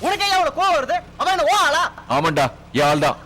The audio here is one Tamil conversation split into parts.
உனக்கு ஏன் அவன கோவம் வருது? அவன் என்ன ஓ ஆளா? ஆமாண்டா, யாழ்தான்.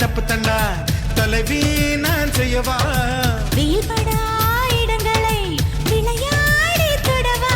தப்பு தண்டா தலைவி நான் செய்யவா வெயில் படா இடங்களை விளையாடி தொடவா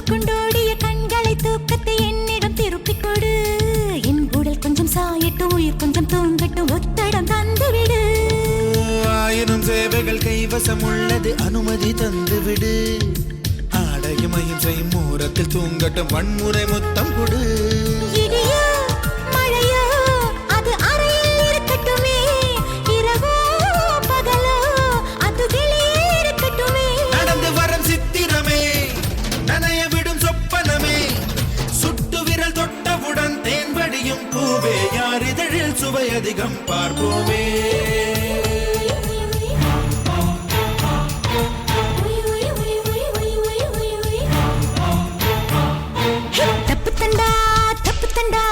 கொண்டோடிய கண்களை தூக்கத்தை என்னிடம் திருப்பிக் கொடு. என் உடல் கொஞ்சம் சாயட்டும், உயிர் கொஞ்சம் தூங்கட்டும், ஒத்தடம் தந்துவிடு. ஆயிரம் சேவைகள் கைவசம் உள்ளது, அனுமதி தந்துவிடு. ஆடையும் அகிம்சையும் மூரத்தில் தூங்கட்டும், வன்முறை முத்தம் கொடு. இடியோ மழையோ அது அறையில் இருக்கட்டுமே, இரவோ பகலோ அது வெளியே இருக்கட்டுமே. நடந்து வரும் சித்திரமே, நனைய விடும் சொப்பனமே, சுட்டு விரல் தொட்டவுடன் தேன்படியும் பூவே, யார் இதழில் சுவை அதிகம் பார்ப்போமே. தப்பு தண்டா தப்பு தண்டா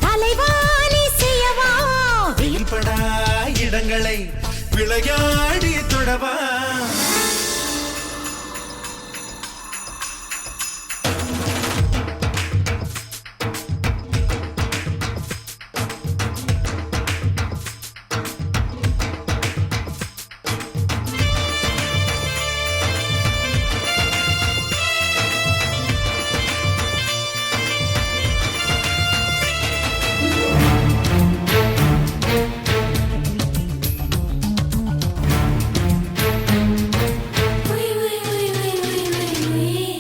தலைவாணி செய்யவா, வெயில் படா இடங்களை விளையாடி தொடவா.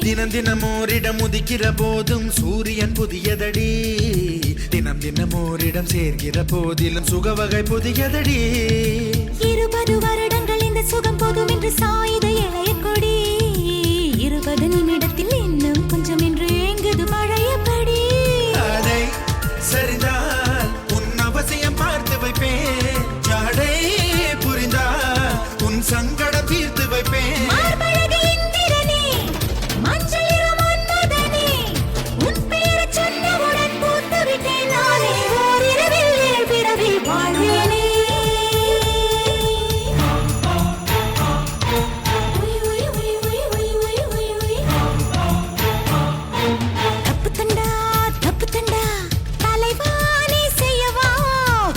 தினம் தினம் ஓரிடம் உதிக்கிற போதும் சூரியன் புதியதடி, தினம் தினம் ஓரிடம் சேர்க்கிற போதிலும் சுகவகை புதியதடி. 20 வருடங்கள் இந்த சுகம் போதும் என்று சாயுத இளைய கொடி, 20 நிமிடத்தில் இன்னும் கொஞ்சம் என்று ஏங்குது பழையபடி. அதை சரிந்தால் உன் அவசியம் பார்த்து வைப்பேன், ஜாடை புரிந்தால் உன் சங்கடம் தீர்த்து வைப்பேன்.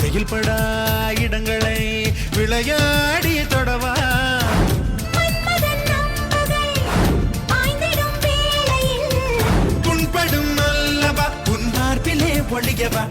வெயில் படா இடங்களை விளையாடி தொடவா. புண்படும் அல்லவா உன் பார்ப்பிலே ஒழியவா.